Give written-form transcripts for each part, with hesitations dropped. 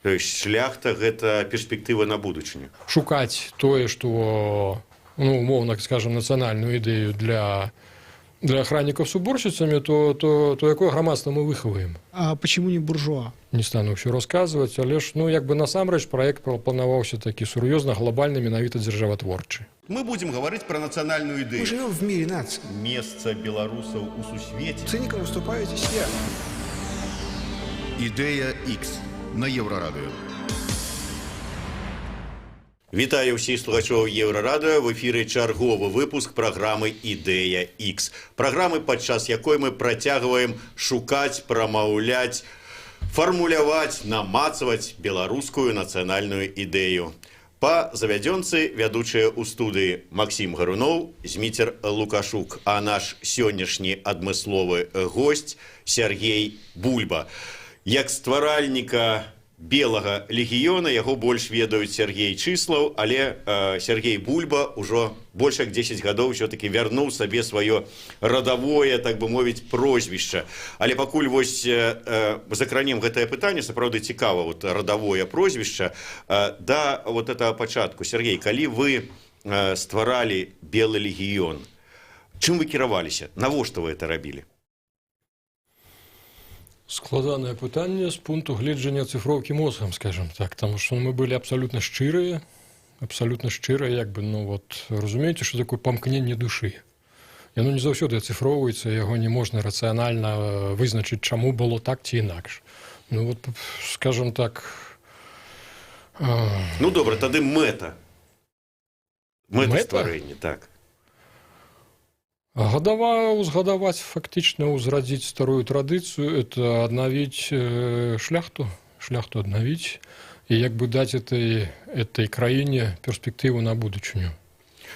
То есть шляхта – это перспектива на будущее. Шукаць тое, што, ну, умоўна, скажем, нацыянальную ідэю для охранников с уборщицами, то якое грамадства мы выхаваем? А почему не буржуа? Не стану ўсё расказваць, але ж, ну, як бы насамрэч праект планаваўся такі сур'ёзна, глобальны, менавіта дзяржаватворчы. Мы будем говорить про национальную идею. Мы живем в мире наций. Место белорусов у сусвете. Циником выступаете все. Ідея X на Єврорадіо. Вітаю всіх слухачоў Еўрарадыё. В эфіры чарговы выпуск праграмы «Ідэя X». Праграмы, падчас якой мы працягваем шукаць, прамаўляць, фармуляваць, намацаваць беларускую нацыянальную ідэю. Па завядзёнцы вядучыя ў студыі Максім Гаруноў, Зміцер Лукашук, а наш сённяшні адмысловы госць Сергей Бульба. Як стваральніка Белага легіёна яго больш ведаюць Сергей Чыслаў, але Сергей Бульба ўжо больш як 10 гадоў ўсё-такі вярнуў сабе сваё радавое, так бы мовіць, прозвішча. Але пакуль вось закранем гэтае пытанне, сапраўды цікава, вот радавое прозвішча, да вот этого пачатку. Сергей, калі вы стваралі Белы легіён, чым вы кіраваліся? Навошта вы это рабілі? Складанае пытанне з пункту гледжання цифроўкі мозгам, скажем так, таму што мы былі абсалютна шчырыя, як бы, ну вот, разумееце, што такое памкненне душы. Яно не заўсёды ацыфроўваецца, яго не можна рацыянальна вызначыць, чаму было так ці інакш. Ну вот, скажем так... Ну добра, тады мэта. Мэта стварэння, так. Узгадаваць, фактычна узрадзіць старую традыцыю, это аднавіць шляхту аднавіць і як бы даць этой краіне перспектыву на будучыню.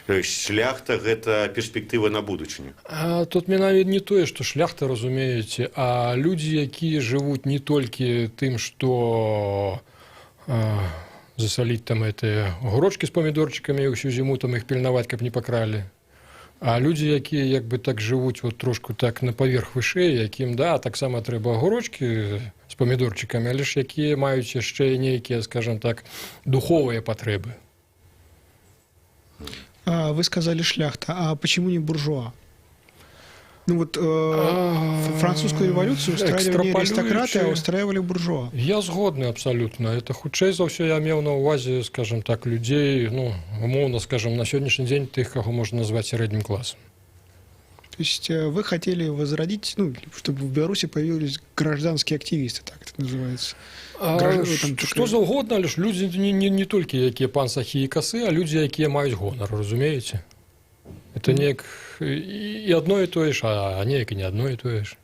То есть шляхта – гэта перспектыва на будучыню. Тут менавіта не тое, што шляхта, разумееце, а людзі, якія жывуць не толькі тым, што засаліць там гэтыя огурочкі з памідорчыкамі і ўсю зіму там іх пільнаваць, каб не пакралі. А людзі, якія як бы так жывуць вот трошку так на паверх вышэй, якім, да, таксама трэба агурочкі з памідорчыкамі, але ж якія маюць яшчэ нейкія, скажем так, духовыя патрэбы. Вы сказали шляхта, а почему не буржуа? Ну вот французскую революцию устраивали не аристократы, а устраивали буржуа. Я згодны абсолютно. Это хутчэй за ўсё я меў на ўвазе, скажем так, людзей, ну, умоўно, скажем, на сегодняшний день тех, кого можно назвать средним классом. То есть вы хотели возродить, ну, чтобы в Беларуси появились гражданские активисты, так это называется. Что за угодно, лишь люди не только якія пан Сахі і касы, а люди, якія маюць гонар, разумееце? Это неяк і одно і тое ж, а неяк і не одно і тое ж.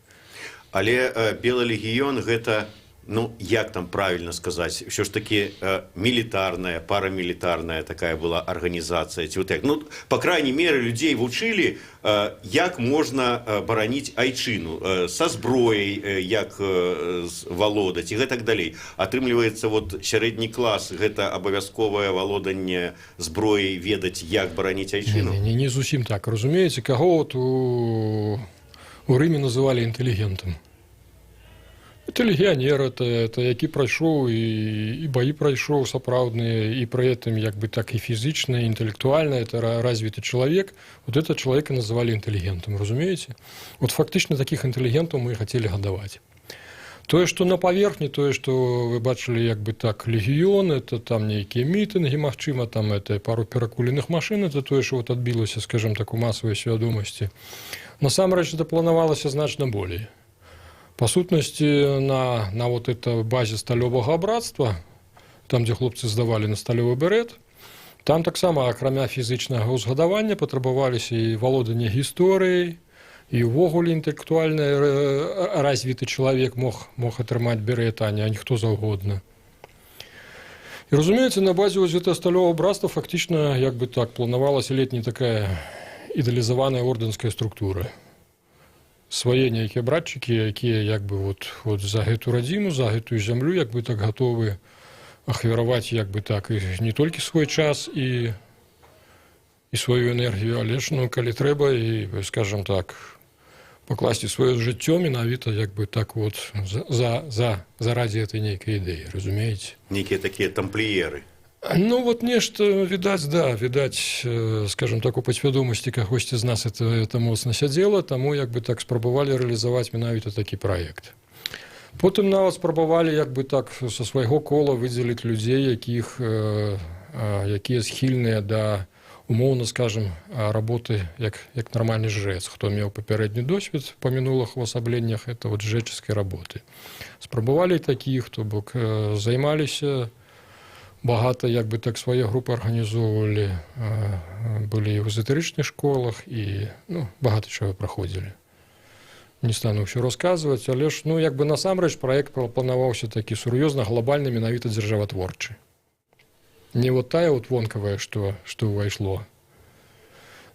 Але Белы легіён гэта, ну, як там правильно сказаць, ўсё ж таки мілітарная, парамілітарная такая была арганізацыя. Ну, по крайней мере, людзей вучылі, як можна бараніць айчыну, са зброяй, як валодаць і гэтак далей. Атрымліваецца, вот сярэдні клас, гэта абавязковае валоданне зброяй, ведаць, як бараніць айчыну? Не зусім так, разумееце, каго вот у Рыме называлі інтэлігентам. Это легіонер, это які прайшоў і баі прайшоў сапраўдныя, і пры этом як бы так і фізічна, і інтэлектуальна, это развіты чалавек. Вот это чалавека называлі інтэлігентам, разумееце? Вот фактычна такіх інтэлігентаў мы і хацелі гадаваць. Тое, што на паверхні, тое, што вы бачылі як бы так легіён, это там нейкія мітынгі, магчыма, там это пару перакуленых машын, это тое, што вот адбілася, скажем так, у масавай свядомасці. Насамрэч, это планавалася значна болей. По сутнасці, на вот это базе сталёвага братства, там, дзе хлопцы здавалі на сталёвы берет, там таксама, акрамя фізычнага ўзгадавання, патрабаваліся і валоданне гісторыяй, і ўвогуле інтэлектуальна развіты чалавек мог атрымаць берет, а не ніхто заўгодна. І, разумееце, на базе вось гэтага сталёвага братства фактычна, як бы так, планавалася летняя такая ідэалізаваная ордэнская структура. Свае нейкія братчыкі, якія як бы вот за гэту радзіму, за гэтую зямлю як бы так гатовы ахвяраваць як бы так і не толькі свой час і сваю энергію, але ж, ну, калі трэба, і, скажем так, пакласці сваё жыццё менавіта як бы так вот заради этой нейкай ідэі, разумееце? Нейкія такія тампліеры. Ну вот нешта відаць, да, відаць, скажем так, у падсвядомасці кагосьці з нас это моцна сядзела, таму як бы так спрабавалі рэалізаваць менавіта такі праект. Потым нават спрабавалі як бы так са свайго кола выдзеліць людзей, якія схільныя да, умоўна скажем, работы як нармальны жрэц, хто меў папярэдні досвед па мінулых увасабленнях это вот жрэчаскай работы. Спрабавалі такіх, то бок займаліся багата як бы так свае групы арганізоўвалі, былі і ў эзотэрычных школах і багата чаго праходзілі. Не стану ўсё расказваць, але ж як бы насамрэч праект планаваўся такі сур'ёзна глобальны менавіта дзяржаватворчы. Не вот тая вот вонкавая, што ўвайшло.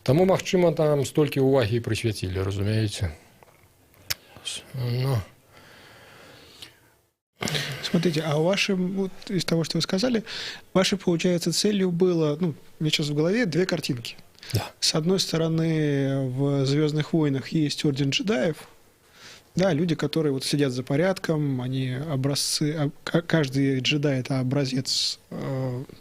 Таму, магчыма, там столькі ўвагі і прысвяцілі, разумееце? Смотрите, а вашим, вот из того, что вы сказали, вашей, получается, целью было, у меня сейчас в голове две картинки. Да. С одной стороны, в «Звездных войнах» есть Орден джедаев, да, люди, которые вот сидят за порядком, они образцы, каждый джедай – это образец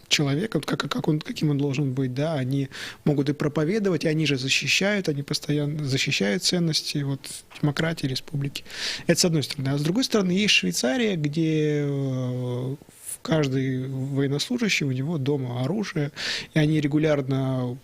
человека, каким он должен быть, да, они могут и проповедовать, и они же защищают, они постоянно защищают ценности вот, демократии, республики. Это с одной стороны. А с другой стороны, есть Швейцария, где каждый военнослужащий, у него дома оружие, и они регулярно,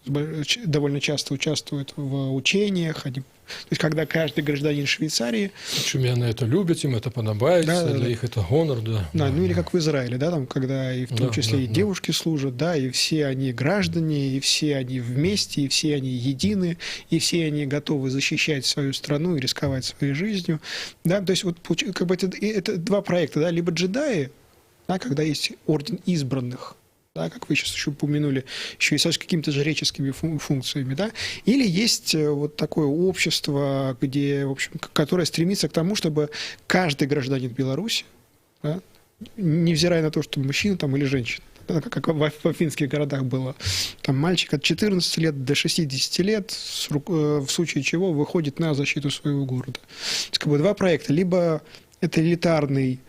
довольно часто участвуют в учениях, то есть, когда каждый гражданин Швейцарии... Чумяне это любят, им это подобается, для них это гонор, да. Да, или как в Израиле, да, там, когда и в том числе и девушки служат, да, и все они граждане, и все они вместе, и все они едины, и все они готовы защищать свою страну и рисковать своей жизнью, да, то есть, вот, как бы это два проекта, да, либо джедаи, да, когда есть орден избранных, да, как вы сейчас еще упомянули, еще и с какими-то жреческими функциями, да, или есть вот такое общество, где, в общем, которое стремится к тому, чтобы каждый гражданин Беларуси, да, невзирая на то, что мужчина там или женщина, да, как в финских городах было, там мальчик от 14 лет до 60 лет, в случае чего выходит на защиту своего города. То есть, как бы два проекта, либо это элитарный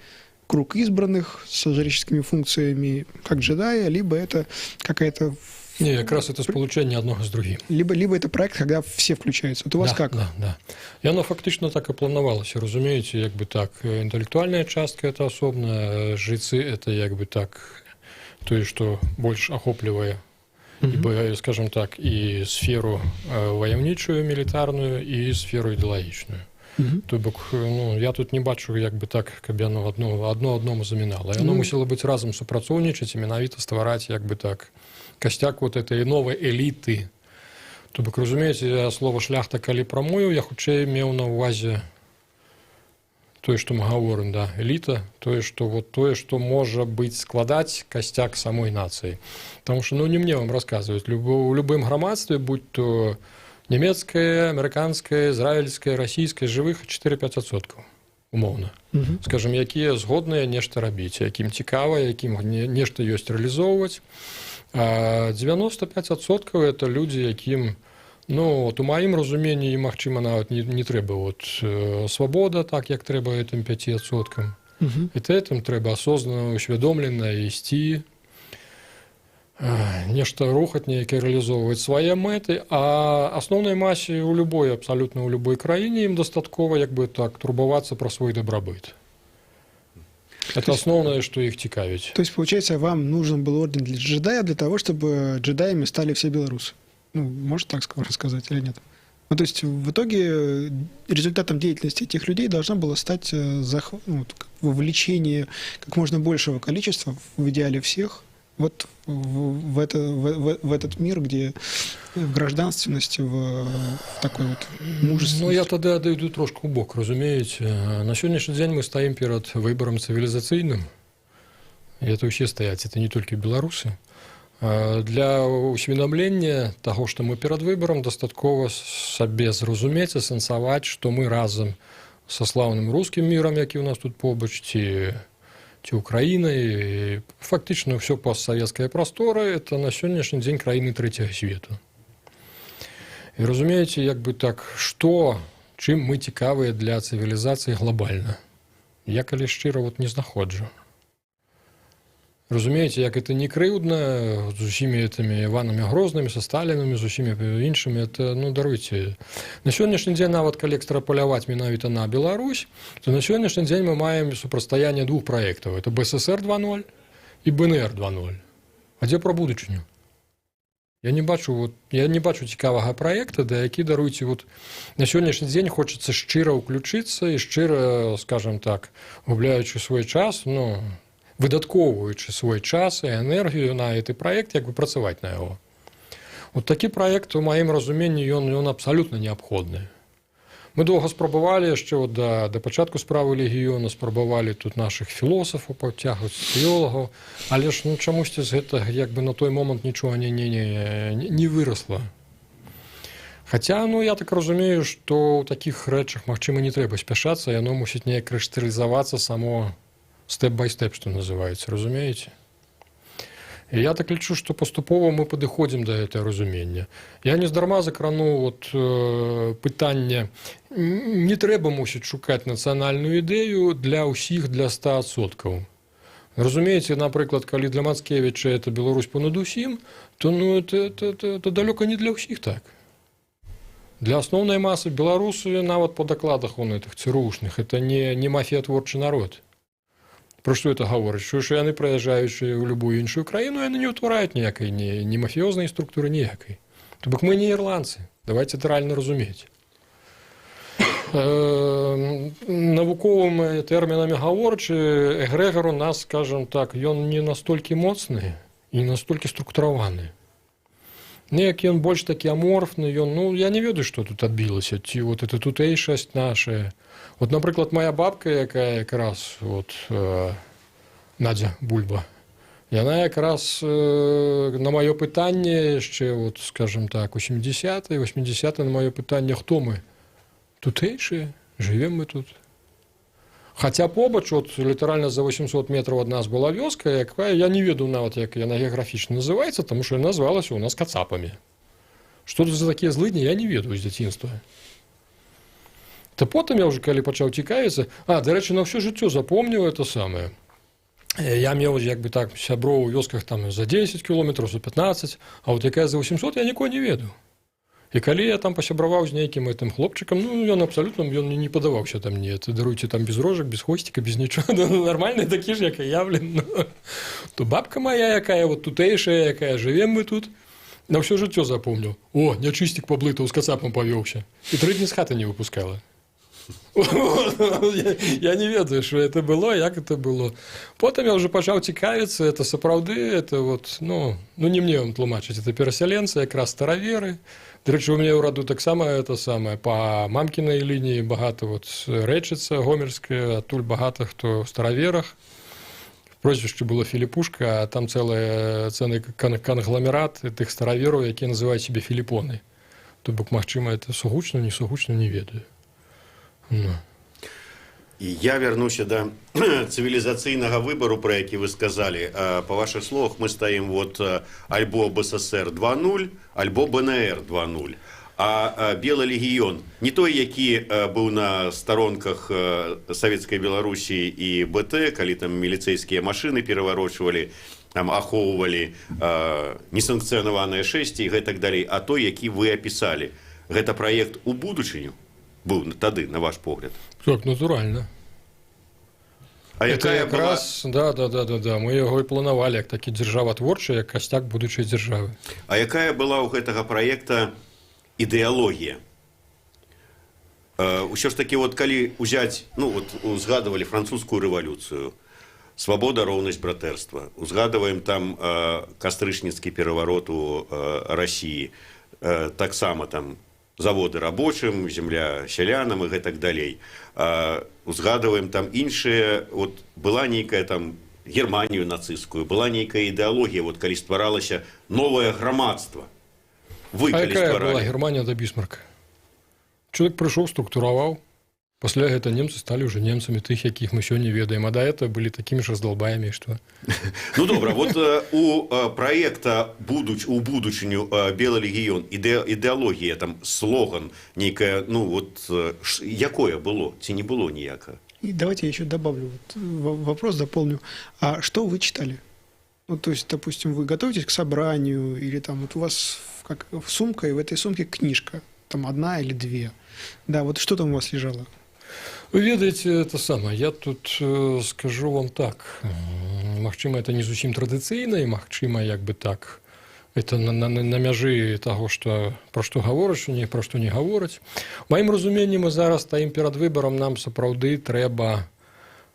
круг избранных с жреческими функциями, как джедая, либо это какая-то... Не, как раз это сполучение одного с другим. Либо это проект, когда все включаются. Вот у вас как? Да. И оно фактично так и планувалося, разумеете, як бы так, интеллектуальная частка это особенно, жрецы это як бы так, то, что больше охопливая, скажем так, и сферу войовничую, милитарную, и сферу идеологичную. То бок, я тут не бачу, як бы так, каб яно одно одному замінала. Яно мусіло быць разам супрацоўнічаць і менавіта ствараць, як бы так, касцяк вот этой новой эліты. То бок, разумееце, слова шляхта, калі прамую, я хутчэй меў на ўвазе тое, што мы гаворым, да, эліта, тое, што можа быць складаць касцяк самой нацыі. Таму што, не мне вам расказваць, у любым грамадстве, будь то немецкое, американское, израильское, российское, живых 4-5%, умоўна. Скажем, якія згодныя нешта рабіць, якім цікава, якім нешта ёсць рэалізоўваць. А 95% это людзі, якім, у маім разуменні, магчыма, нават не трэба свабода, так, як трэба гэтым 5%. І гэтым трэба асознанна, усвядомлена ісці, нешта рухаць, нейкае рэалізоўваць свае мэты, а асноўнай масе абсалютна ў любой краіне ім дастаткова як бы так турбавацца пра свой дабрабыт. Это основное, что их цікавіць. То есть, получается, вам нужен был орден для джедая для того, чтобы джедаями стали все белорусы. Можно так рассказать или нет? То есть, в итоге результатом деятельности этих людей должно было стать вовлечение как можно большего количества, в идеале всех, вот в этот мир, где в гражданственности, в такой вот мужественности. Я тогда дойду трошку ў бок, разумееце. На сённяшні дзень мы стаім перад выбарам цывілізацыйным. І это ўсе стаяць, это не толькі беларусы. Для усведамлення таго, што мы перад выбарам, дастаткова сабе зразумець, асэнсаваць, што мы разам са слаўным рускім мірам, які ў нас тут побач, ці Украина, и фактично все постсоветская простора, это на сегодняшний день краины третьего света. І розумієте, якби так, чим ми цікаві для цивілізації глобально? Я, коли щиро, не знаходжу. Розумієте, як це не кривдно, з усіми цими Іванами Грозними, со Сталінами, з усіми іншими, це, даруйте. На сьогоднішній день, навіть коли екстраполювати менавіта на Білорусь, то на сьогоднішній день ми маємо супростояння двох проєктів. Це БССР 2.0 і БНР 2.0. А де про будучиню? Я не бачу цікавого проєкту, де який, даруйте, на сьогоднішній день хочеться щиро включитися і щиро, скажімо так, губляючи свій час, видатковуючи свій час і енергію на цей проєкт, якби працювати на його. От такий проєкт, у моєму розумінні, він абсолютно необхідний. Ми довго спробували, ще до початку справи Легіону, спробували тут наших філософів потягувати, теологів, але ж чомусь з цього якби на той момент нічого не виросло. Хоча, я так розумію, що у таких речах, можливо, не треба спішатися, і воно мусить не кристалізуватися само степ-бай-степ, що називається, розумієте? І я так лічу, що поступово ми підходимо до цього розуміння. Я не здарма закранув питання, не треба мусить шукати національну ідею для усіх, для 100%. Розумієте, наприклад, коли для Мацкевича це Білорусь понад усім, то це далеко не для всіх так. Для основної маси білорусів, навіть по докладах цих ЦРУшних, це не мафіятворчий народ. Про що це говорить? Що вони, приїжджаючи в будь-яку іншу країну, вони не утворяють ніякої, ні мафіозної структури, ніякої. Тобто ми не ірландці. Давайте це реально розуміти. Науковими термінами говорячи, егрегор у нас, скажімо так, він не настільки моцний і не настільки структурований. Ніяк він більш такий аморфний, я не веду, що тут відбилося, це тутейшість наша. От, наприклад, моя бабка, яка якраз, Надя Бульба, вона якраз на моє питання ще, скажімо так, 80-ті, на моє питання, хто ми? Тутейші, живемо ми тут. Хоча побач, літерально за 800 метрів від нас була вёска, яка, я не веду навіть, як вона географічно називається, тому що називалася у нас кацапами. Що це за такі злидні, я не веду з дитинства. Та потім я вже, коли почав цікавитися, до речі, на все життя запам'ятав це саме. Я мав, якби так, сябров у вёсках там за 10 кілометрів, за 15, а от яка за 800, я нікого не веду. І коли я там посябравав з неким хлопчиком, він абсолютно не подавався там мені. Це, даруйте, там без рожок, без хвостика, без нічого. Нормальний такий ж, як і я, То бабка моя, яка тутейша, яка живемо ми тут, на все життя запомнив. Нечистик поблитав, з кацапом повівся. І 3 дні з хати не випускала. Я не ведаю, що це було, як це було. Потім я вже почав цікавитися, це справді, це не мені тлумачити, це переселенці, якраз старовіри. До речі, у мене в роду так само, по мамкиній лінії багато Речиця, Гомельська, оттуль багато хто в старовірах. Прозвище було Філіпушка, а там цілий конгломерат тих старовірів, які називають себе Філіпони. Тобто, можливо, це сугучно, не ведаю. І я вернуся до цивілізаційного вибору, про який ви сказали. По ваших словах, ми стоїмо альбо БССР 2.0, альбо БНР 2.0. А Білий легіон, не той, який був на сторонках Совєтської Білорусі і БТ, коли там міліцейські машини переворачували, там аховували несанкціоновані шесті і так далі, а той, який ви описали. Це проєкт у будучиню? Був тоді, на ваш погляд? Так, натурально. А яка якраз, да. Ми його і планували, як такий державотворчий, як костяк будучої держави. А яка була у цього проєкту ідеологія? Що ж таки, коли взяти, згадували французьку революцію, свобода, ровність, братерство, згадуємо там Кастричницький переворот у Росії, так само там заводи робочим, земля селянам і так далі. Згадуємо там інше, була ніяка там Германію нацистську, була ніяка ідеологія, коли створалося нове громадство. А яка була Германія до Бісмарка? Чоловік прийшов, структурував, Пасля гэта немцы сталі ўжо немцамі тых, якіх мы сёння ведаем, а да этого былі такімі ж раздолбаямі, што... Ну добра, вот у праекта у будучыню «Белы легіён» ідэалогія, там слоган нейкая, ну вот якое было, ці не было ніяка? И давайте я еще добавлю вопрос, дополню. А что вы читали? Ну, то есть, допустим, вы готовитесь к собранию, или там вот у вас как сумка, и в этой сумке книжка, там одна или две. Да, вот что там у вас лежало? Вы ведаеце, это самае, я тут скажу вам так, магчыма, это не зусім традыцыйна, і магчыма, як бы так, это на мяжы таго, пра што гавораць, пра што не гавораць. У маім разуменні мы зараз стаім перад выбарам, нам сапраўды трэба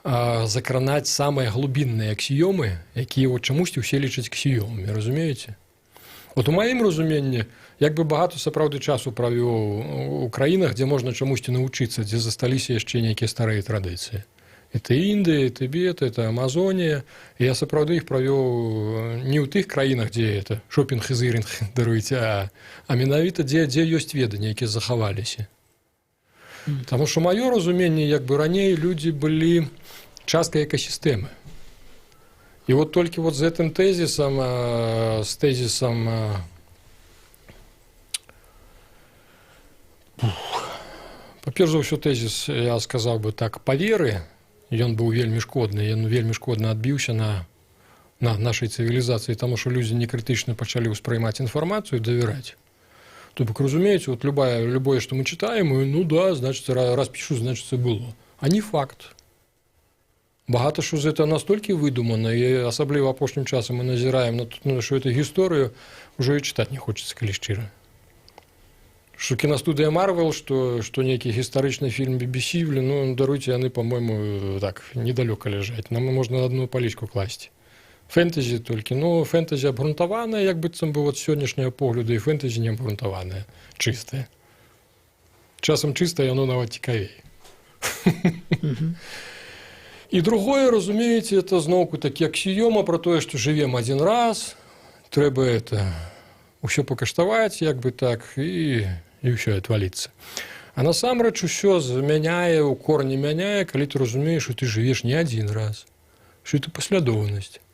закранаць самыя глубінныя аксіёмы, якія вот чамусьці ўсе лічаць аксіёмамі, разумееце? Вот у маім разуменні, як бы багато сапраўды часу правёў у краінах, дзе можна чамусьці навучыцца, дзе засталіся яшчэ нейкія старыя традыцыі. Это Індыя, Тыбет, это Амазонія. І я сапраўды іх правёў не ў тых краінах, дзе это шопінг і зырінг даруеце, а менавіта дзе ёсць веданні, якія захаваліся. Таму што маё разуменне, як бы раней людзі былі часткай экасістэмы. І вот толькі вот з гэтым тэзісам, з тэзісам па-перш за ўсё тэзіс, я сказаў бы так, па веры, ён быў вельмі шкодны, ён вельмі шкодна адбіўся на нашай цывілізацыі, таму што людзі некрытычна пачалі ўспрымаць інфармацыю і давяраць. То бок, разумееце, вот любое, што мы чытаем, ну да, значыць, раз пішу, значыць, было. А не факт. Багата што з гэта настолькі выдумана, і асабліва апошнім часам мы назіраем на што эту гісторыю, ўжо і чытаць не хочацца, калі шчыра. Што кінастудыя Марвел, што нейкі гістарычны фільм BBC, ну, даруйце, яны, па-мойму, так, недалёка ляжаць. Нам можна на адну палічку класці. Фэнтэзі толькі, ну, фэнтэзі абгрунтаванае, як быццам бы от сённяшняга погляду, і фэнтэзі не абгрунтаванае, чыстае. Часам чыстае, яно нават цікавей. І другое, разумееце, это зноўку такі аксіёма пра тое, што жывем адзін раз, трэба это ўсё пакаштаваць, як бы так, і ўсё адваліцца. А насамрэч усё змяняе, у корні мяняе, калі ты разумееш, што ты жывеш не адзін раз, што это паслядоўнасць.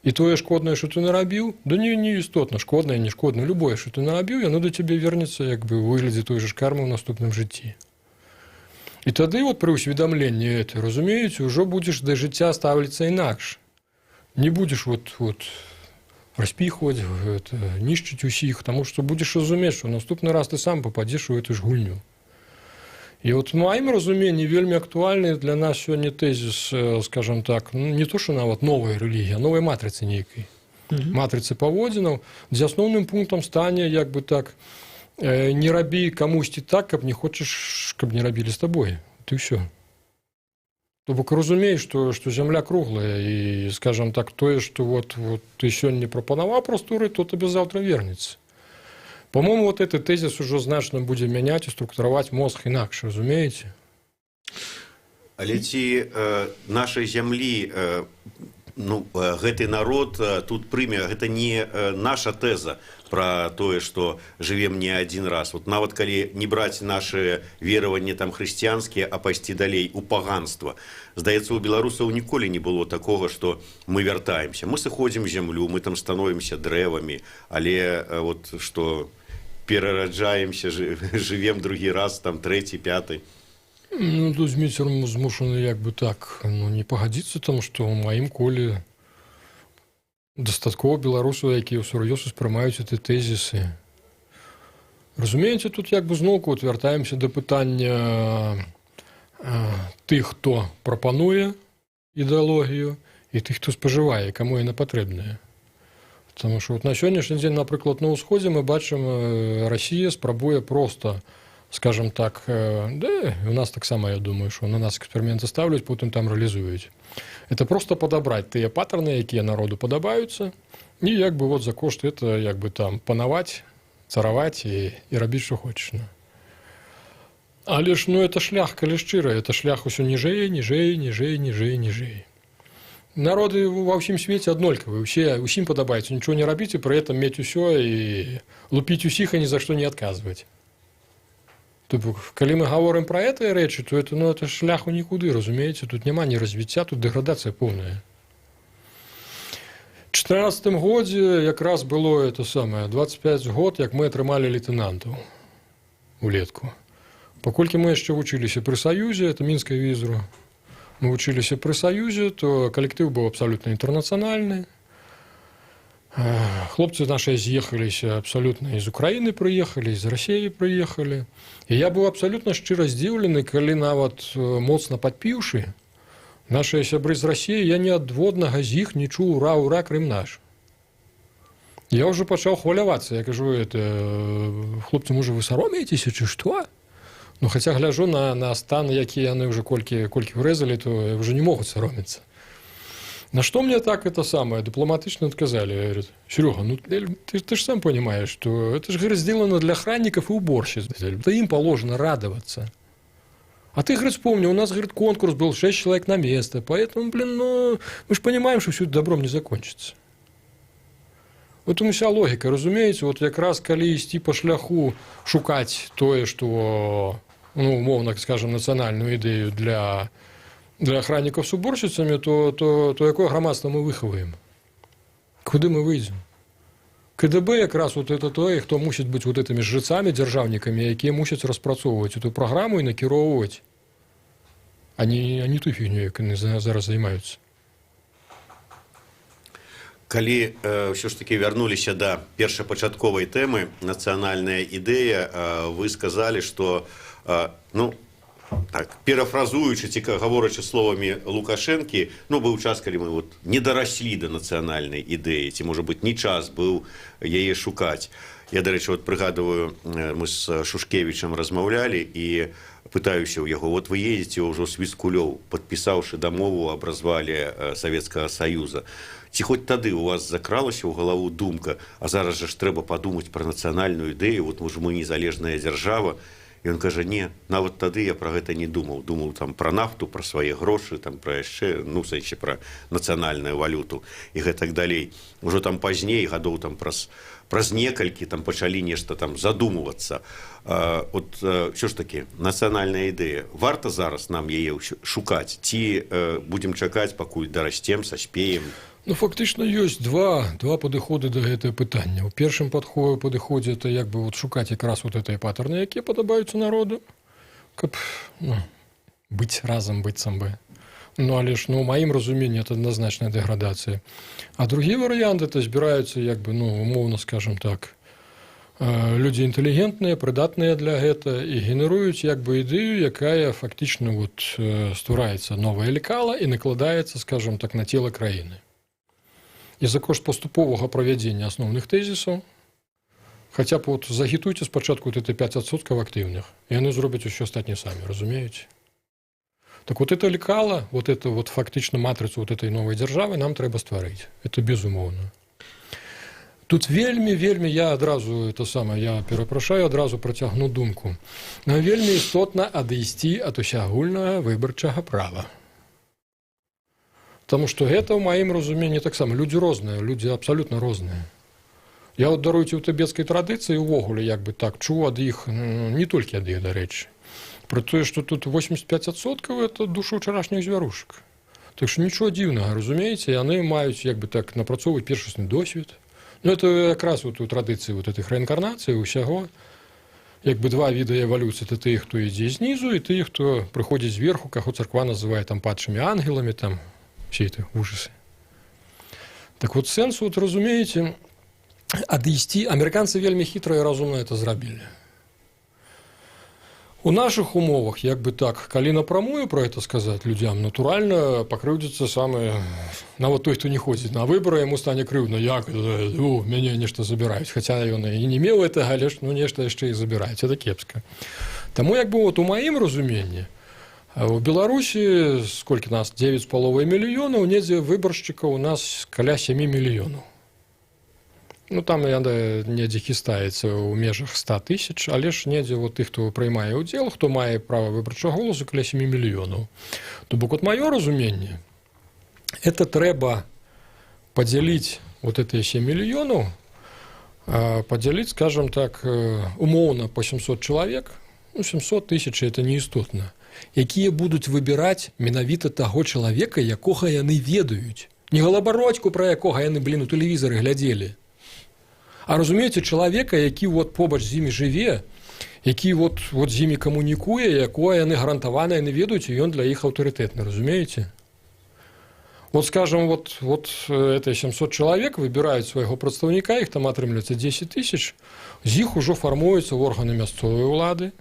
І тое шкоднае, што ты нарабіў, да не істотна, шкоднае, не шкоднае, любое, што ты нарабіў, яно да цябе вернецца, як бы, у выглядзе той жа ж кармы ў наступным жыцці. І тады вот пры ўсведамленні это, разумееце, ўжо будзеш да жыцця ставіцца інакш. Не будзеш вот распіхваць, нішчыць усіх, таму што будзеш разумець, што наступны раз ты сам пападзеш у эту ж гульню. І от у маім разуменні вельмі актуальны для нас сёння тэзіс, скажам так, не то, што нават новая рэлігія, а новай матрыцы нейкай. Матрыцы паводзінаў, дзе асноўным пунктам стане, як бы так, не рабі камусьці так, каб не хочаш, каб не рабілі з табой. Ты ўсё. То бок разумееш, што зямля круглая, і, скажам так, тое, што вот ты сёння прапанаваў прасторы, то табе заўтра вернецца. По-моему, вот этот тезис уже значна будзе мяняць і структураваць мозг інакш, разумееце? Але ці нашай зямлі, ну, гэты народ тут прыме, гэта не наша тэза пра тое, што жывем не адзін раз. Вот нават калі не браць нашы вераванні там хрысціянскія, а пайсці далей у паганства. Здаецца, у беларусаў ніколі не было такога, што мы вяртаемся. Мы сыходзім зямлю, мы там становімся дрэвамі, але вот што перараджаемся, жывем другі раз, там трэці, пяты. Ну, тут Зміцер змушаны як бы так, ну, не пагадзіцца там, што ў маім коле дастаткова беларусаў, якія ўсур'ёз успрымаюць эти тэзісы. Разумееце, тут як бы зноўку вяртаемся да пытання тых, хто прапануе ідэалогію, і тых, хто спажывае, каму яна патрэбная. Таму што на сённяшні дзень, напрыклад, на ўсходзе мы бачым, Расія спрабуе проста, скажем так, да, у нас таксама, я думаю, што на нас эксперыменты ставляць, потым там рэалізуюць. Это просто падабраць тыя паттерны, якія народу падабаюцца, і як бы вот за кошт это як бы там панаваць, цараваць і рабіць, што хочаш. Але ж, ну, это шлях, калі шчыра, это шлях усё ніжэй, ніжэй, ніжэй, ніжэй, ніжэй. Народы ва ўсім свеце аднолькавыя, усім падабаецца нічого не рабіць і пры этом мець усё і лупіць усіх і ні за што не адказваць. Тобто, коли ми говоримо про ці речі, то це, ну, це шлях у нікуди, розумієте? Тут нема ні розвиття, тут деградація повна. У 2014 році якраз було це саме, 25 років, як ми отримали лейтенантів улетку. Покольки ми ще вчилися при Союзі, це Мінське візро, ми вчилися при Союзі, то колектив був абсолютно інтернаціональний. Хлопці наші з'їхалися абсолютно із України приїхали, із Росії приїхали. І я був абсолютно щиро здивлений, коли навіть моцно підпівши, наші сябри з Росії, я ні від одного з їх не чув «Ура, ура, Крим наш». Я вже почав хвилюватися. Я кажу, хлопці, може ви соромієтеся чи що? Ну, хоча гляжу на стан, який вони вже кольки врезали, то вже не можуть соромитися. На что мне так это самое дипломатично отказали? Говорят, Серега, ну ты же сам понимаешь, что это же, говорит, сделано для охранников и уборщиц. Да им положено радоваться. А ты, говорит, вспомни, у нас, говорит, конкурс был 6 человек на место, поэтому, блин, ну, мы же понимаем, что все это добром не закончится. Вот у вся логика, разумеется, вот якраз коли йти по шляху шукать тое, что, ну, умовно, скажем, национальную идею для охранників з уборщицями, то яке громадство ми виховуємо? Куди ми вийдемо? КДБ якраз от це той, хто мусить бути от цими жрецами, державниками, які мусять розпрацьовувати цю програму і накеровувати, а не ту фігню, яку вони зараз займаються. Калі все ж таки вярнуліся да першапачатковай тэмы нацыянальная ідэя, вы сказалі, што ну так, парафразуючы ці гаворачы словамі Лукашэнкі, ну быў час, калі мы вот не дараслі да нацыянальнай ідэі, ці можа быць не час быў яе шукаць. Я, дарэчы, вот прыгадываю, мы з Шушкевічам размаўлялі і пытаюся ў яго, вот вы едзеце ўжо з Віскулёў, падпісаўшы дамову аб развале Савецкага Саюза. Ці хоць тады у вас закралася ў галаву думка, а зараз жа ж трэба падумаць пра нацыянальную ідэю, вот мы незалежная дзяржава. І ён кажа, не, нават тады я пра гэта не думаў. Думаў там пра нафту, пра свае грошы, там пра яшчэ, ну, сэнсе пра нацыянальную валюту і гэтак далей. Ужо там пазней, гадоў там праз некалькі там пачалі нешта там задумвацца. От що ж такі, нацыянальная ідэя. Варта зараз нам яе шукаць? Ці будзем чакаць, пакуль дарасцем, саспеем? Ну, фактично, ёсць два падыходы да гэтага пытання. У першым падыходзе это як бы вот шукаць якраз вот этой паттерны, якія падабаюцца народу, каб быць разам, быццам бы. Ну, але ж, ну, у маім разуменні это адназначная дэградацыя. А другі варыянт это збіраюцца як бы, ну, умоўна, скажем так, людзі інтэлігентныя, прыдатныя для гэта і генеруюць як бы ідэю, якая фактично вот ствараецца новае лекала і накладаецца, скажем так, на цела краіны. І за кошт паступовага правядзення асноўных тэзісаў, хаця б вот загітуйце спачатку вот это 5% актыўных, і яны зробяць усё астатняе самі, разумееце? Так вот это лекала, вот это вот фактично матрицу вот этой новой дзяржавы нам трэба стварыць. Это безумоўна. Тут вельмі, я адразу, это самае, я перапрашаю, адразу працягну думку. Нам вельмі істотна адысці ад усеагульнага выбарчага права. Потому что гэта, ў маім разуменні, таксама людзі розныя, людзі абсалютна розныя. Я вот, даруйце, у тыбецкай традыцыі увогуле як бы так чуў ад іх, не толькі ад іх, дарэчы, про тое, што тут 85% это душу ўчарашніх звярушак. Так што нічого дзіўнага, разумееце, яны маюць як бы так напрацоўваць першасны досвед. Ну, это якраз вот у традыцыі вот этих рэінкарнацый усяго. Як бы два віды эвалюцыі, это тых, хто ідзе знізу, і тых, хто прыходзіць зверху, каго царква называе там падшымі ангеламі, там все это ужасы. Так вот, сэнс, вот, разумееце, адысці, амерыканцы вельмі хітра і разумна это зрабілі. У наших умовах, як бы так, калі напрамую про это сказаць людзям, натуральна пакрыўдзіцца самы, нават той, хто не ходзіць на выбары, яму стане крыўдна, як, мяне нешта забіраюць, хаця ён і не меў гэтага, але ж, ну, нешта яшчэ і забіраюць, это кепска. Таму, як бы, вот, у маім разуменні, у Беларусі, сколькі нас, 9,5 мільёнаў, недзе выбаршчыкаў у нас каля 7 мільёнаў. Ну, там недзе хістаецца ў межах 100 000, але ж недзе вот тых, хто прыймае ўдзел, хто мае права выбарчага голасу, каля 7 мільёнаў. То бок, от маё разуменне, это трэба падзяліць вот эти 7 мільёнаў, падзяліць, скажем так, умоўна по 700 чалавек, ну, 700 тысяч это неістотна, якія будуць выбіраць менавіта таго чалавека, якога яны ведаюць. Не галабародзьку, пра якога яны, у тэлевізары глядзелі. А разумееце, чалавека, які вот побач з імі жыве, які вот з імі камунікуе, якое яны гарантавана, яны ведаюць, і ён для іх аўтарытэтны, разумееце? Вот, скажем, вот это 700 человек выбирают своего представника, их там атрымліваецца 10 тысяч, з іх ужо фармуюцца органы мясцовай улады,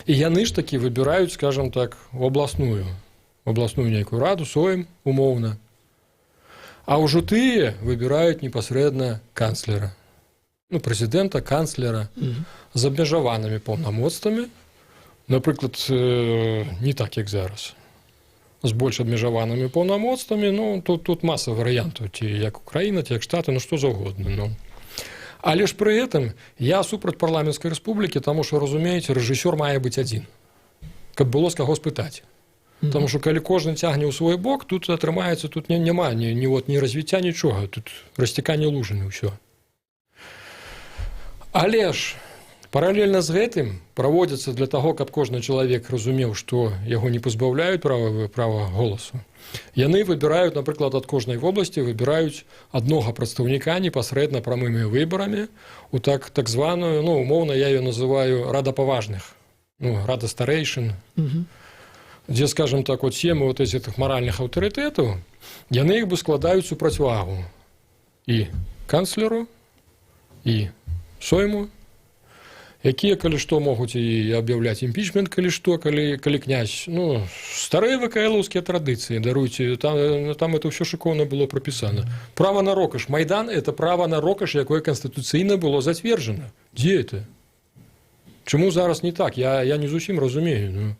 і яны ж такі выбіраюць, скажем так, областную нейкую раду, Сойм, умоўна. А ўжо тыя выбіраюць непасрэдна канцлера. Ну, прэзідэнта, канцлера, з абмежаванымі паўнамоцтвамі, напрыклад, не так, як зараз. З больш абмежаванымі паўнамоцтвамі, ну, тут маса варыянтаў, ці як Украіна, ці як Штаты, ну, што заўгодна, ну. Але ж пры гэтым я супраць парламенцкай рэспублікі, таму што, разумееце, рэжысёр мае быць адзін, каб было з каго спытаць. Таму што калі кожны цягне ў свой бок, тут атрымаецца, тут няма ні развіцця, нічога, тут расцяканне лужыны, ўсё. Але ж паралельна з гэтым праводзіцца для таго, каб кожны чалавек разумеў, што яго не пазбаўляюць права голасу. Яны выбіраюць, напрыклад, ад кожнай вобласці выбіраюць аднога прадстаўніка непасрэдна прамымі выбарамі у так званую, ну, умоўна я ее называю рада паважных, ну, рада старэйшын, дзе, скажем так, вот семы вот этих маральных аўтарытэтаў, яны іх бы складаюць супрацьвагу і канцлеру, і Сойму, якія, калі што, могуць і аб'яўляць імпічмент, калі што, калі князь, ну, старыя ВКЛаўскія традыцыі, даруйце, там это ўсё шыкоўна было прапісана. Права на рокаш. Майдан – это права на рокаш, якое канстытуцыйна было зацверджана. Дзе это? Чаму зараз не так? Я не зусім разумею. Ну.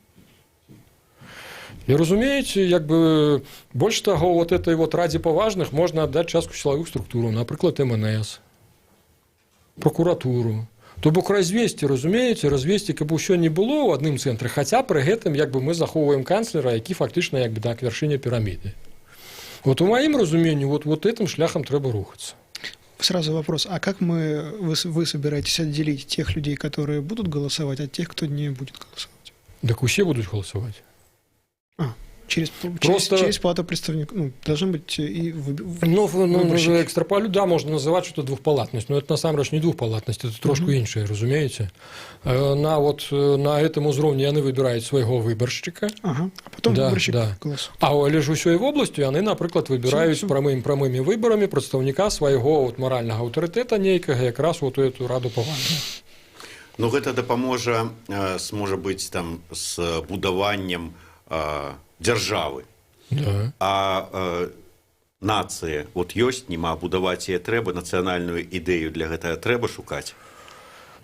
І разумееце, як бы, больш таго, вот этой вот радзе паважных можна аддаць частку сілавых структураў, напрыклад, МНС, прокуратуру. То бок развесці, разумееце, каб усё не было ў адным цэнтры, хаця пры гэтым як бы мы захоўваем канцлера, які фактычна як бы так вяршыня піраміды. Вот у маім разуменні вот этим шляхам трэба рухацца. Сразу вопрос, а как вы собираетесь отделить тех людей, которые будут голосовать, от тех, кто не будет голосовать? Так усе будуць галасаваць. Через палату представников, ну, должны быть и выборщики. Экстраполю, да, можно называть что-то двухпалатность, но это насамрэч не двухпалатность, это трошку іншае, разумееце. На этом узроўні яны выбіраюць свайго выбаршчыка. А потом выборщик голосует. Але ж усёй вобласцю яны, напрыклад, выбіраюць прамымі выбарамі прадстаўніка свайго маральнага аўтарытэта нейкага, якраз вот эту раду паважных. Ну, гэта дапаможа, можа быць, там, з будаваннем дзяржавы. Да. А нацыя, вот ёсць, нема, будаваць яе трэба, нацыянальную ідэю для гэтага трэба шукаць.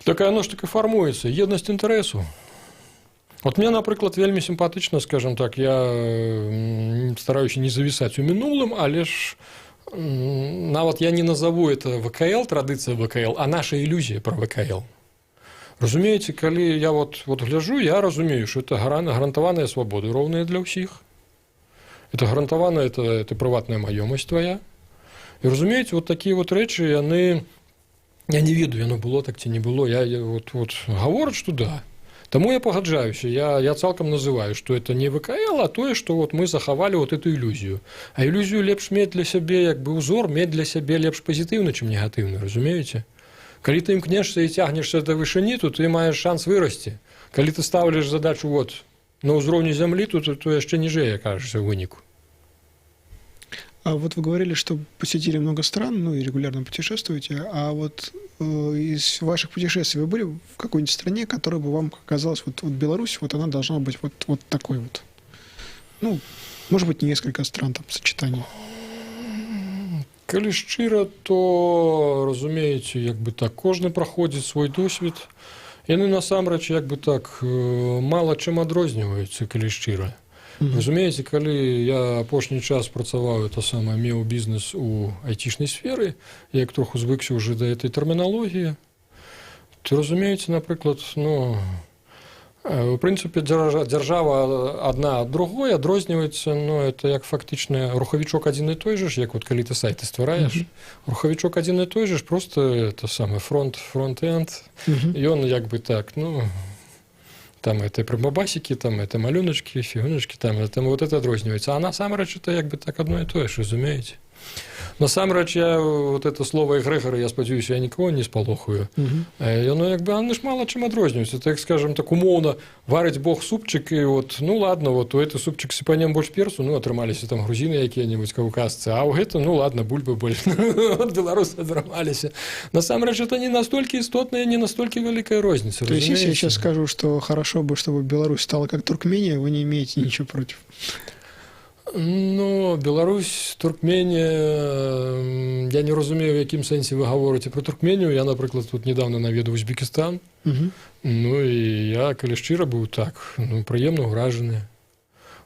Так яно ж так і фармуецца, еднасць інтарэсу. Вот мне, напрыклад, вельмі сімпатычна, скажем так, я стараюся не завісаць у мінулым, але ж нават я не назову это ВКЛ, традыцыя ВКЛ, а наша ілюзія пра ВКЛ. Разумееце, калі я вот гляжу, я разумею, что это гарантаваныя свабоды роўныя для ўсіх. Это гарантавана, это прыватная маёмасць твоя. І разумееце, вот такія вот рэчы, яны, я не ведаю, яно было так ці не было, я вот гавораць, што да. Таму я пагаджаюся, я цалкам называю, что это не ВКЛ, а тое, что вот мы захавалі вот эту ілюзію. А ілюзію лепш мець для сябе, як бы узор, мець для сябе лепш пазітыўны, чым негатыўны, разумееце? Калі ты імкнешся і цягнешся да вышыні, то ты маеш шанс вырасці. Калі ты ставляш задачу вот на ўзроўні зямлі, то яшчэ ніжэй акажешся ў выніку. А вот вы говорили, что посетили много стран, ну и регулярно путешествуете, а вот из ваших путешествий вы были в какой-нибудь стране, которая бы вам казалась, вот Беларусь, вот она должна быть вот такой вот? Ну, может быть, несколько стран, там, сочетаний. Калі шчыра, то, разумееце, як бы так, кожны праходзіць свой досвед. Яны насамрэч, як бы так, мала чым адрозніваюцца, калі шчыра. Разумееце, калі я апошні час працаваў, меў бізнес у айцішнай сферы, я як троху звыкся ўжо да этой тэрміналогіі, то, разумееце, напрыклад, ну, в прынцыпе, дзяржава адна ад другой адрозніваецца, ну, это як фактычна рухавічок адзін і той же ж, як вот калі ты сайты ствараеш, рухавічок адзін і той же ж, просто это самы фронт-энд, ён як бы так, ну, там это прямабасікі, там это малюначкі, фігуначкі, там вот это адрозніваецца. А насамрэч это як бы так адно і тое ж, разумееце. Насамрэч, я вот это слово эгрэгары, я спадзяюся, я нікого не спалохаю. Яно як бы яны ж мала чым адрозніваюцца. Так, скажем, так умоўна варыць Бог супчык, і вот, ну ладно, вот у гэты супчык сыпанем больш перцу, ну атрымаліся там грузіны якія-небудзь каўказцы, а ў гэта, ну ладно, бульбы больш. Вот беларусы атрымаліся. Насамрэч, это не настолькі істотная, не настолькі вялікая розніца. То есть, если я сейчас скажу, что хорошо бы, чтобы Беларусь стала как Туркмения, вы не имеете ничего против? Ну, Беларусь, Туркменія, я не разумею, в якім сэнсе вы гаворыце про Туркменію. Я, напрыклад, тут недавно наведаў Узбекістан. Ну, і я, калі шчыра, быў так, ну, прыемна ўражаны.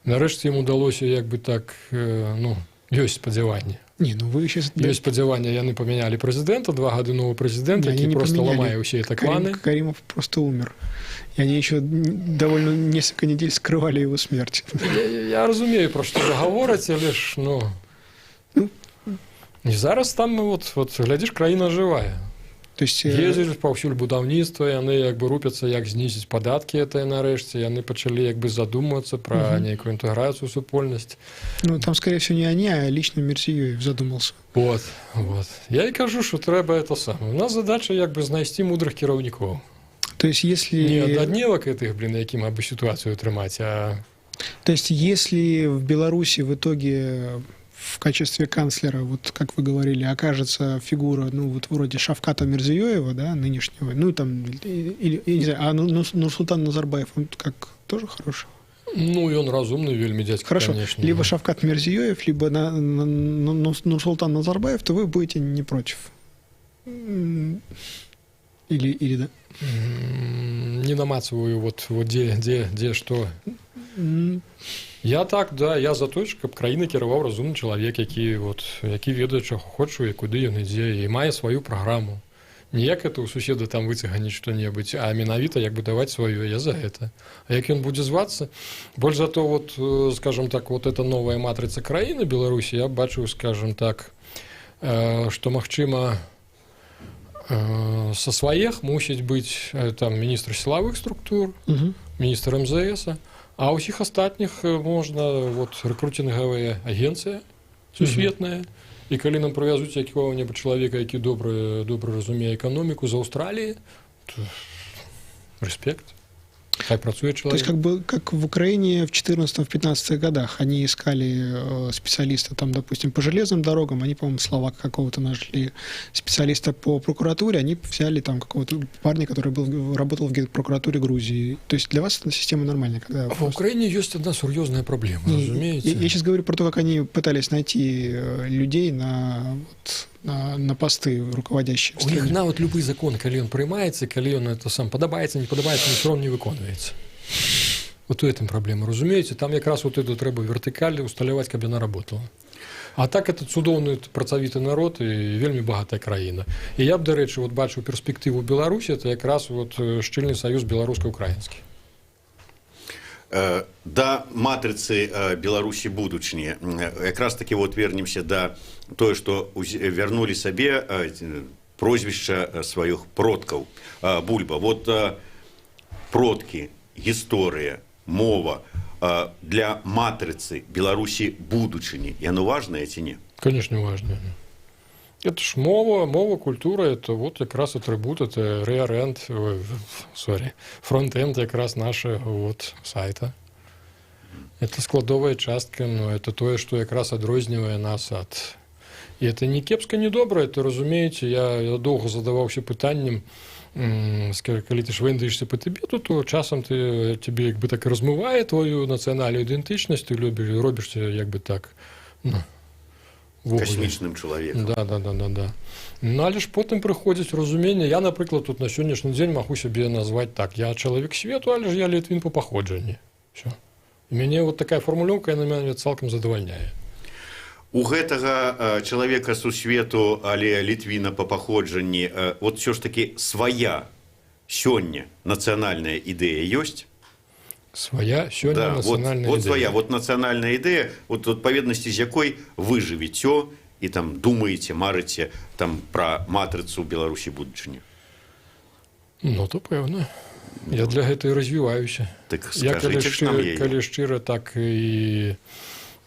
Нарэшце ім удалося, як бы так, ну, ёсць спадзяванне. Не, ну вы сейчас... Ёсць спадзяванне, яны памянялі прэзідэнта, 2 гады новы прэзідэнт, які просто ламае ўсе это кланы. Каримов просто умер. И они еще довольно несколько недель скрывали его смерть. Я разумею, про што вы гаворыце, але ж, ну... І зараз там, вот, глядзіш, краіна жывая. То есть... Ездзяць паўсюль будаўніцтва, яны як бы рупяцца, як знізіць падаткі гэтыя нарэшце, яны пачалі як бы задумвацца пра нейкую інтэграцыю, супольнасць. Ну, там, скорее всего, не они, а лично Мирзиёев задумался. Вот. Я і кажу, що треба это самое. У нас задача як бы знайсці мудрых кіраўнікоў. То есть, если... Не аднадневак гэтых, якім абы ситуацию трымаць, а... То есть, если в Беларуси в итоге в качестве канцлера, вот как вы говорили, окажется фигура, ну, вот вроде Шавката Мирзиёева, да, нынешнего, ну, там, или не знаю, а Нурсултан Назарбаев, он как, тоже хороший? Ну, и он разумный, вельми дядька, хорошо. Конечно. Либо Шавкат Мирзиёев, либо Нурсултан Назарбаев, то вы будете не против. Или да? Не намацываю, вот где что. Я так, да, я за то, каб краіны кіраваў разумны чалавек, які ведае, чаго хоча, і куды ён ідзе, і мае сваю праграму. Не як это у суседа там выцыганіць што-небудзь, а менавіта як бы даваць сваё, я за гэта. А як ён будзе звацца? Больш за то, вот, скажем так, вот эта новая матрыца краіны Беларусі, я бачыў, скажем так, што магчыма са сваіх мусіць быць там міністр сілавых структур, міністр МЗС, а ўсіх астатніх можна вот рэкруцінгавая агенцыя сусветная, і калі нам прывязуць якога-небудзь чалавека, які добра разумее эканоміку з Аўстраліі, то рэспект. Хай працуе человек. То есть, как бы, как в Украине в 14-15 годах они искали специалиста, там, допустим, по железным дорогам, они, по-моему, словака какого-то нашли, специалиста по прокуратуре, они взяли там какого-то парня, который работал в прокуратуре Грузии. То есть, для вас эта система нормальная? Когда в Украине есть одна серьезная проблема, разумеете? Я сейчас говорю про то, как они пытались найти людей на посты руководящие. У них нават любы закон, калі ён прымаецца, калі ён это сам падабаецца, не падабаецца, ні ўсё не выконваецца. Вот у этом проблема, разумееце, там якраз вот эту трэба вертыкаль усталяваць, каб яна работала. А так это цудоўны працавіты народ і вельмі багатая краіна. І я б, дарэчы, вот бачу перспектыву Беларусі, это якраз вот шчыльны саюз беларуска-украінскі. Да матрыцы Беларусі будучыні. Якраз таки вот вернемся да тое, што вярнулі сабе прозвішча сваіх продкаў. Бульба. Вот продкі, гісторыя, мова для матрыцы Беларусі будучыні. Яно важнае ці не? Конечно, важнае. Это ж мова, культура, это вот якраз атрибут, это фронт-энд якраз нашего вот сайта. Это складовая частка, но это тое, что якраз адрознівае нас ад. И это не кепска, не добра, это, разумеете, я долго задаваўся пытаннем, калі ты ж вендаешься по Тибету, то часам тебе як бы так размывае твою нацыянальную ідэнтычнасць, ты робішся як бы так, ну, касмічным чалавекам. Да. Ну, але ж потым прыходзіць разуменне. Я, напрыклад, тут на сённяшні дзень магу сябе назваць так. Я чалавек свету, але ж я літвін па паходжанні. Всё. І мяне вот такая фармулёўка, яна мяне цалкам задавальняе. У гэтага чалавека сусвету, але літвіна па паходжанні, вот всё ж таки свая сёння нацыянальная ідэя ёсць? Своя сёння нацыянальная вот ідэя. Своя, вот нацыянальная ідэя, вот адпаведнасці з якой вы жывіце і там думаеце, марыце там пра матрыцу Беларусі будучыні. Ну, то пэўна. Я для гэтага развіваюся. Так Я скажите ж нам яе. калі шчыра так і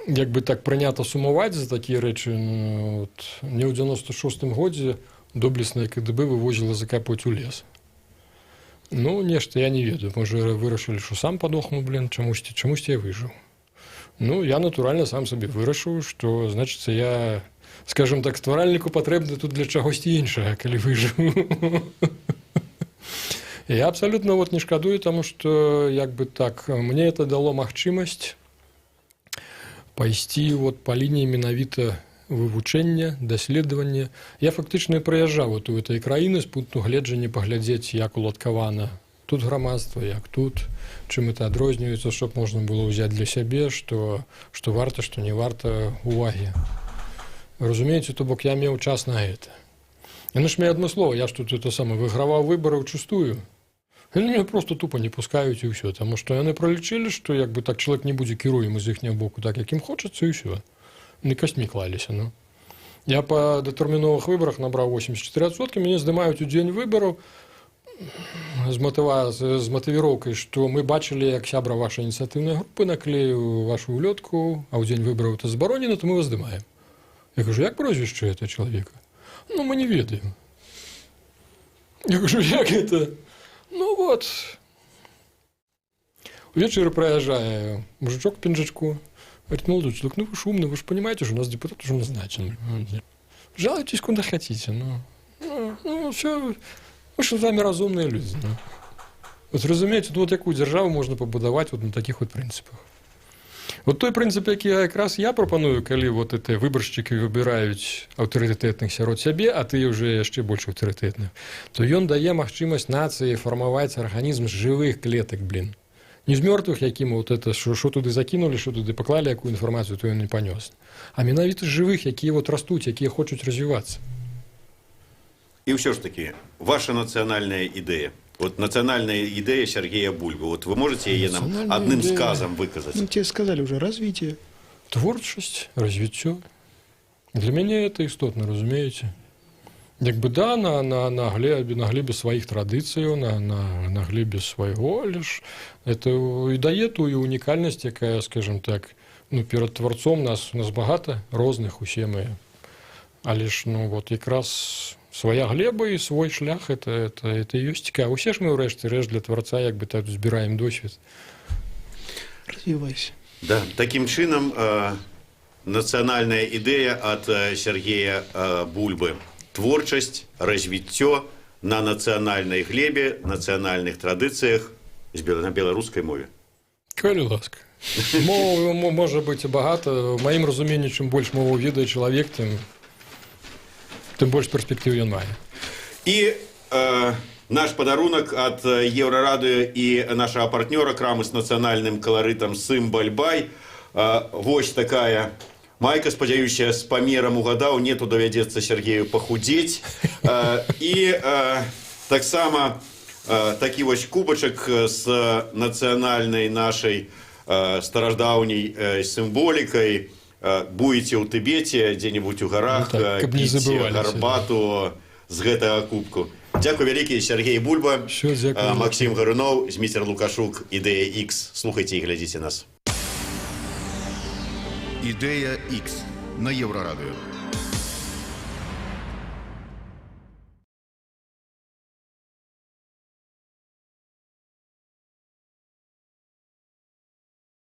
як бы так прынята сумаваць за такія рэчы, ну, от, мне ў 96-м годзе доблеснае КДБ вывозіла закапаць у лес. Ну, нешта я не ведаю, можа вырашылі, што сам падохну, чамусьці я выжыў. Ну, я натуральна сам сабе вырашыў, што, значыцца, я, скажем так, стваральніку патрэбны тут для чагосьці іншага, калі выжыў. Я абсалютна вот не шкадую, таму што, як бы так, мне это дало магчымасць пайсці вот па лініі менавіта вывучэння, даследавання. Я фактычна прыязджаў вот у этой краіны з пункту гледжання паглядзець, як уладкавана тут грамадства, як тут, чым это адрозніваецца, щоб можна было ўзяць для сябе, што варта, што не варта увагі. Разумееце, то бок я меў час на гэта. Яны ж мне адмыслова, я ж тут это самае выйграваў выбары чыстую. Яны мяне просто тупо не пускаюць і ўсё, таму што яны пралічылі, што як бы так чалавек не будзе кіруем з іхняго боку так, як ім хочацца, і ўсё. Не касьмі клаліся, ну. Я па дэтэрміновых выбарах набраў 84%, мяне здымаюць у дзень выбараў з матывіроўкай, што мы бачылі, як сябра вашай ініцыятыўнай групы наклею вашу улётку, а ў дзень выбараў это забаронена, то мы вас здымаем. Я кажу, як прозвішча этого чалавека? Ну, мы не ведаем. Я кажу, як это? Ну, вот. Увечары прыязджае мужичок в пінжачку. Говорит, молодой человек, ну вы ж умный, вы же понимаете, что у нас депутат уже назначен. Жалуйтесь, куда хотите. Ну все, мы же с вами разумные люди. Ну. Вот разумеете, ну, вот якую державу можно побудовать вот на таких вот принципах. Вот той принцип, який якраз я пропоную, коли вот это выборщики выбирают авторитетных сярод сябе, а ты уже яшчэ больш авторитетных, то ён дае магчымасць нацыі фармаваць арганізм з жывых клетак, Не з мёртвых, якім вот это, що туди закинули, що туди поклали, яку інформацію, то ён не панёс. А менавіта з жывых, якія вот растуць, якія хочуць развівацца. І ўсё ж таки, ваша нацыянальная ідэя. Вот национальная идея Сергея Бульбы. Вот вы можете ее нам одним сказом выказать? Ну, тебе сказали уже, развитие. Творчесть, развитие. Для меня это істотно, разумеете. Як бы да, на глебе сваіх традыцыяў, на глебе свайго, але ж это і дае тую унікальнасць, якая, скажем так, ну, перад творцом нас багата розных усе мы. Але ж, ну, вот якраз свая глеба і свой шлях, это ёсць цікава. Усе ж мы ўрэшце рэшт для творца як бы так збіраем досвед. Развивайся. Да, таким чынам нацыянальная ідэя ад Сергея Бульбы. Творчасць, развіццё на нацыянальнай глебе, нацыянальных традыцыях на беларускай мове. Калі ласка. Мова можа быць і багата. В маім разуменні, чым больш мову ведае чалавек, тым больш перспектыў ён мае. І наш падарунак ад Еўрарадыё і нашага партнёра крамы з нацыянальным каларытам «Сымбаль-бай». Вось такая майка, спадзяюся, з памерам угадаў, нету давядзецца Сергею пахудзець. І таксама такі вось кубачак з нацыянальнай нашай стараждаўняй сімволікай. Будете ў Тыбеце, дзе-небудзь у гарах, піць гарбату з гэтага кубку. Дзякуй вялікі, Сергей Бульба, Максим Гаруноў, Зміцер Лукашук, Ідэя X. Слухайце і глядзіце нас. Ідея X на Єврорадіо.